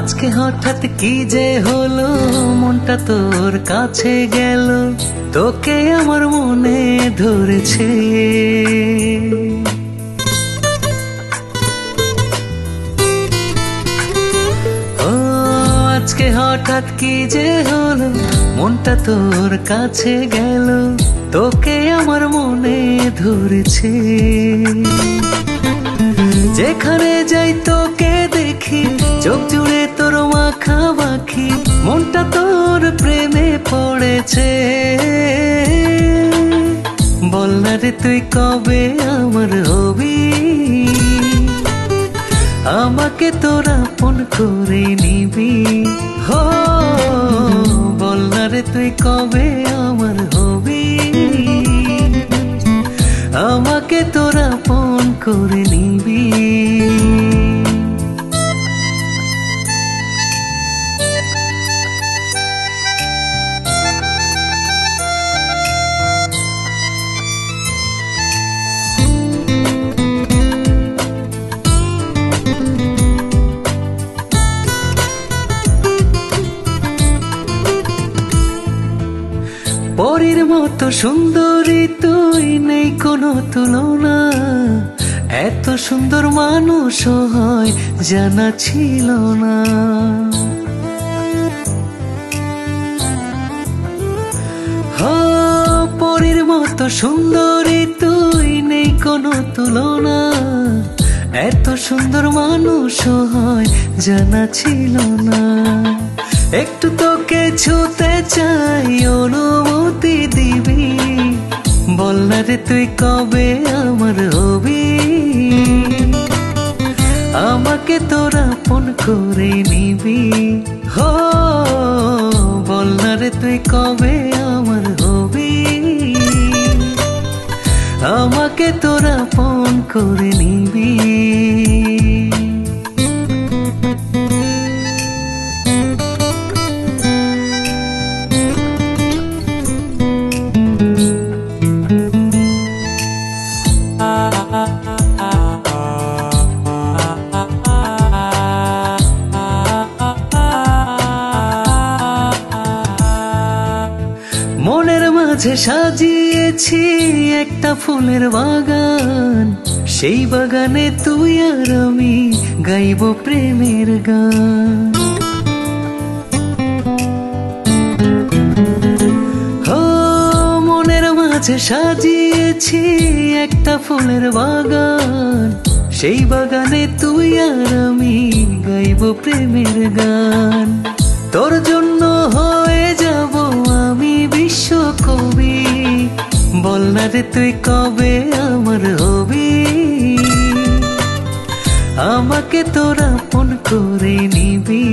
আজকে হঠাৎ কি যে হলো, মনটা তোর কাছে গেল, তোকে আমার মনে ধরেছে। ও আজকে হঠাৎ কি যে হলো, মনটা তোর কাছে গেল, তোকে আমার মনে ধরেছে। যেখানে যাই তোকে দেখি, চোখ জুড়ে তোর মাখামাখি, মনটা তোর প্রেমে পড়েছে। বল না রে তুই কবে আমার হবি, আমাকে তোর আপন করে নিবি। হো বল না রে তুই কবে আমার হবি, আমাকে তোর আপন করে নিবি। পরীর মতো সুন্দরী তুই, নেই কোনো তুলনা। এত সুন্দর মানুষ হয় জানা ছিল না। পরীর মতো সুন্দরী তুই, নেই কোনো তুলনা। এত সুন্দর মানুষ হয় জানা ছিল না। একটু তোকে ছুতে চাই, অনুমতি দিবি। বল না রে তুই কবে আমার হবি, আমাকে তোর আপন করে নিবি। হো বল না রে তুই কবে আমার হবি, আমাকে তোর আপন করে নিবি। মনের মাঝে সাজিয়েছি একটা ফুলের বাগান, সেই বাগানে তুই আর আমি গাইব প্রেমের গান। মনের মাঝে সাজিয়েছি একটা ফুলের বাগান, সেই বাগানে তুই আর আমি গাইব প্রেমের গান। তোর জন্য হয়ে যাব আমি বিশ্বকবি। বল না রে তুই কবে আমার হবি, আমাকে তোর আপন করে নিবি।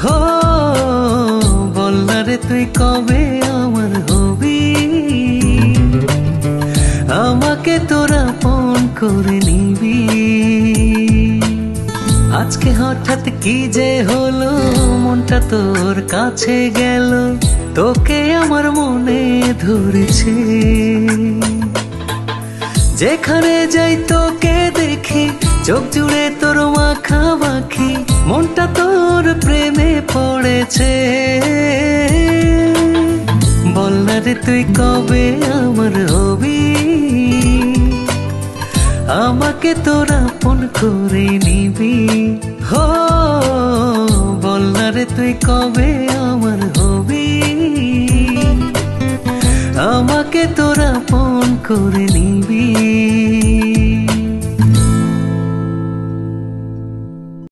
হো বল না রে তুই কবে আমার হবি, আমাকে তোর আপন করে নিবি। আজকে হঠাৎ কি যে হলো, মনটা তোর কাছে গেল, তোকে আমার মনে ধরেছে। যেখানে যাই তোকে দেখি, চোখ জুড়ে তোর মাখামাখি, মনটা তোর প্রেমে পড়েছে। বল না রে তুই কবে আমার হবি, আমাকে তোর আপন করে নিবি। হো বল না রে তুই কবে আমার হবি, আমাকে তোর আপন করে নিবি।